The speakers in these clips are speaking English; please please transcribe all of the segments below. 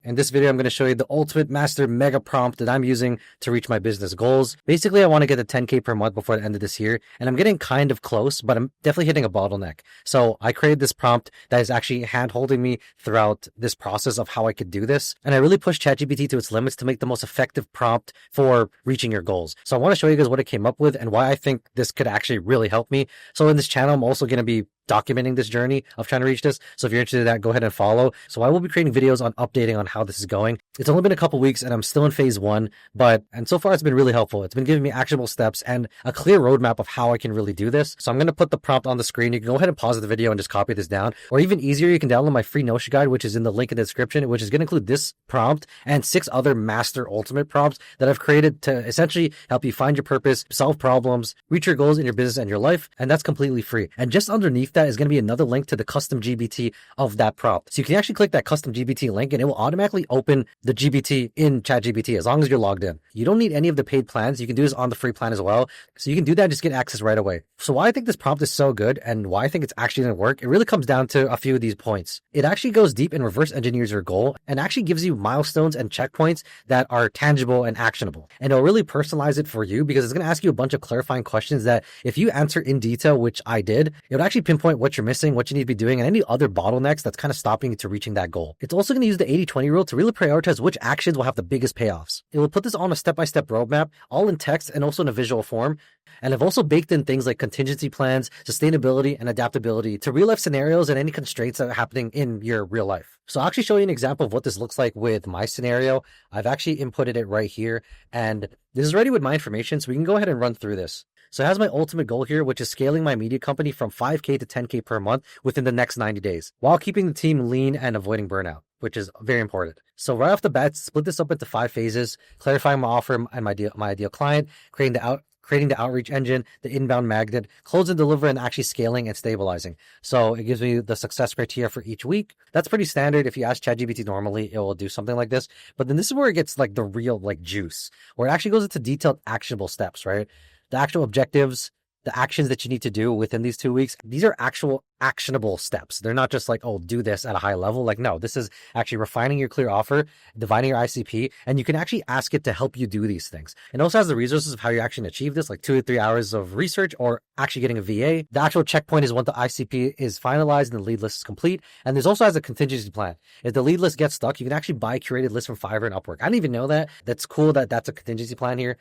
In this video, I'm going to show you the ultimate master mega prompt that I'm using to reach my business goals. Basically, I want to get to 10K per month before the end of this year, and I'm getting kind of close, but I'm definitely hitting a bottleneck. So I created this prompt that is actually hand holding me throughout this process of how I could do this. And I really pushed ChatGPT to its limits to make the most effective prompt for reaching your goals. So I want to show you guys what it came up with and why I think this could actually really help me. So in this channel, I'm also going to be documenting this journey of trying to reach this. So if you're interested in that, go ahead and follow. So I will be creating videos on updating on how this is going. It's only been a couple weeks and I'm still in phase 1, and so far it's been really helpful. It's been giving me actionable steps and a clear roadmap of how I can really do this. So I'm going to put the prompt on the screen. You can go ahead and pause the video and just copy this down, or even easier, you can download my free Notion guide, which is in the link in the description, which is going to include this prompt and 6 other master ultimate prompts that I've created to essentially help you find your purpose, solve problems, reach your goals in your business and your life. And that's completely free. And just underneath that is going to be another link to the custom GPT of that prompt. So you can actually click that custom GPT link and it will automatically open the GPT in ChatGPT as long as you're logged in. You don't need any of the paid plans. You can do this on the free plan as well. So you can do that and just get access right away. So why I think this prompt is so good and why I think it's actually going to work, it really comes down to a few of these points. It actually goes deep and reverse engineers your goal and actually gives you milestones and checkpoints that are tangible and actionable. And it'll really personalize it for you because it's going to ask you a bunch of clarifying questions that if you answer in detail, which I did, it would actually pinpoint what you're missing, what you need to be doing, and any other bottlenecks that's kind of stopping you to reaching that goal. It's also going to use the 80-20 rule to really prioritize which actions will have the biggest payoffs. It will put this on a step-by-step roadmap, all in text and also in a visual form. And I've also baked in things like contingency plans, sustainability, and adaptability to real-life scenarios and any constraints that are happening in your real life. So I'll actually show you an example of what this looks like with my scenario. I've actually inputted it right here, and this is ready with my information, so we can go ahead and run through this. So it has my ultimate goal here, which is scaling my media company from 5K to 10K per month within the next 90 days, while keeping the team lean and avoiding burnout, which is very important. So right off the bat, split this up into 5 phases: clarifying my offer and my ideal client, creating the outreach engine, the inbound magnet, close and deliver, and actually scaling and stabilizing. So it gives me the success criteria for each week. That's pretty standard. If you ask ChatGPT normally, it will do something like this. But then this is where it gets like the real juice, where it actually goes into detailed actionable steps, right? The actual objectives, the actions that you need to do within these 2 weeks. These are actual actionable steps. They're not just like, oh, do this at a high level. Like, no, this is actually refining your clear offer, dividing your ICP, and you can actually ask it to help you do these things. It also has the resources of how you actually achieve this, like 2 to 3 hours of research or actually getting a VA. The actual checkpoint is when the ICP is finalized and the lead list is complete. And there's also has a contingency plan. If the lead list gets stuck, you can actually buy a curated list from Fiverr and Upwork. I didn't even know that. That's cool that that's a contingency plan here.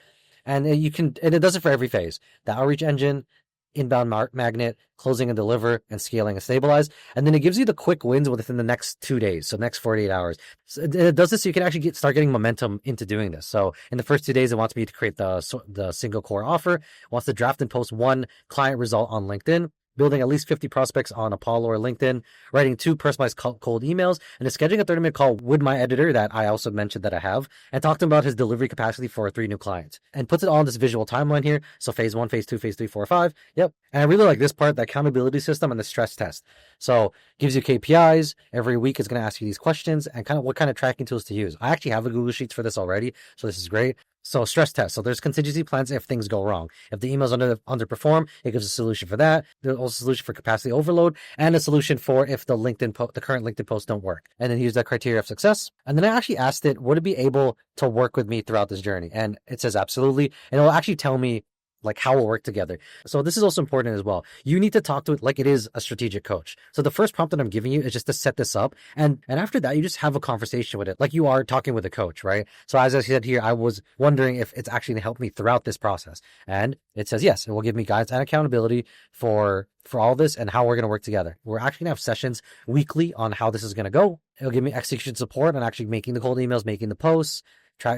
And it does it for every phase: the outreach engine, inbound magnet, closing and deliver, and scaling and stabilize. And then it gives you the quick wins within the next 2 days, so next 48 hours. So it does this so you can actually start getting momentum into doing this. So in the first 2 days, it wants me to create the single core offer. It wants to draft and post 1 client result on LinkedIn, building at least 50 prospects on Apollo or LinkedIn, writing 2 personalized cold emails, and scheduling a 30-minute call with my editor that I also mentioned that I have, and talk to him about his delivery capacity for 3 new clients, and puts it all in this visual timeline here. So phase 1, phase 2, phase 3, 4, 5. Yep. And I really like this part, the accountability system and the stress test. So gives you KPIs. Every week it's going to ask you these questions and kind of what kind of tracking tools to use. I actually have a Google Sheets for this already, so this is great. So stress test. So there's contingency plans if things go wrong. If the emails underperform, it gives a solution for that. There's also a solution for capacity overload and a solution for if the current LinkedIn posts don't work. And then here's that criteria of success. And then I actually asked it, would it be able to work with me throughout this journey? And it says absolutely. And it'll actually tell me like how we'll work together. So this is also important as well. You need to talk to it like it is a strategic coach. So the first prompt that I'm giving you is just to set this up. And after that, you just have a conversation with it like you are talking with a coach, right? So as I said here, I was wondering if it's actually going to help me throughout this process. And it says, yes, it will give me guidance and accountability for all this and how we're going to work together. We're actually going to have sessions weekly on how this is going to go. It'll give me execution support on actually making the cold emails, making the posts,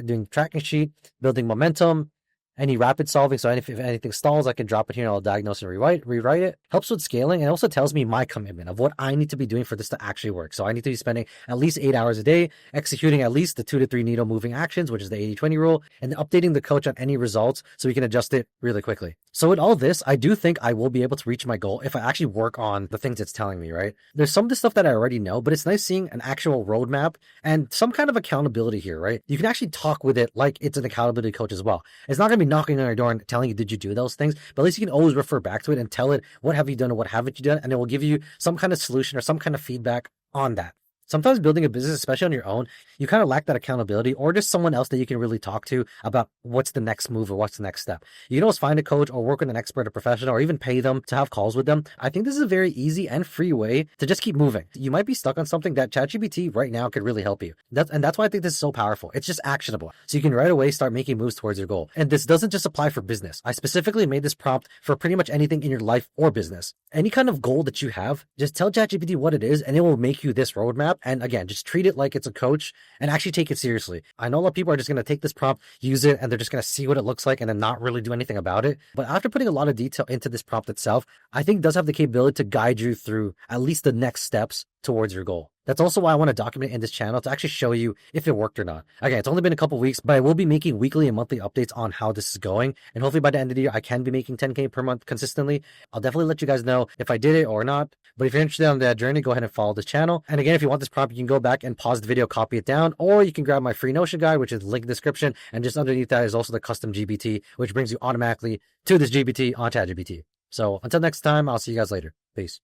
doing tracking sheet, building momentum, any rapid solving. So if anything stalls, I can drop it here and I'll diagnose and rewrite it. Helps with scaling and also tells me my commitment of what I need to be doing for this to actually work. So I need to be spending at least 8 hours a day, executing at least the 2 to 3 needle moving actions, which is the 80-20 rule, and updating the coach on any results so we can adjust it really quickly. So with all this, I do think I will be able to reach my goal if I actually work on the things it's telling me, right? There's some of the stuff that I already know, but it's nice seeing an actual roadmap and some kind of accountability here, right? You can actually talk with it like it's an accountability coach as well. It's not going to be knocking on your door and telling you, did you do those things? But at least you can always refer back to it and tell it, what have you done or what haven't you done? And it will give you some kind of solution or some kind of feedback on that. Sometimes building a business, especially on your own, you kind of lack that accountability or just someone else that you can really talk to about what's the next move or what's the next step. You can always find a coach or work with an expert or professional or even pay them to have calls with them. I think this is a very easy and free way to just keep moving. You might be stuck on something that ChatGPT right now could really help you. That's why I think this is so powerful. It's just actionable. So you can right away start making moves towards your goal. And this doesn't just apply for business. I specifically made this prompt for pretty much anything in your life or business. Any kind of goal that you have, just tell ChatGPT what it is and it will make you this roadmap. And again, just treat it like it's a coach and actually take it seriously. I know a lot of people are just going to take this prompt, use it, and they're just going to see what it looks like and then not really do anything about it. But after putting a lot of detail into this prompt itself, I think it does have the capability to guide you through at least the next steps towards your goal. That's also why I want to document it in this channel to actually show you if it worked or not. Again, it's only been a couple weeks, but I will be making weekly and monthly updates on how this is going. And hopefully by the end of the year, I can be making 10K per month consistently. I'll definitely let you guys know if I did it or not. But if you're interested on that journey, go ahead and follow this channel. And again, if you want this prompt, you can go back and pause the video, copy it down, or you can grab my free Notion guide, which is linked in the description. And just underneath that is also the custom GPT, which brings you automatically to this GPT on ChatGPT. So until next time, I'll see you guys later. Peace.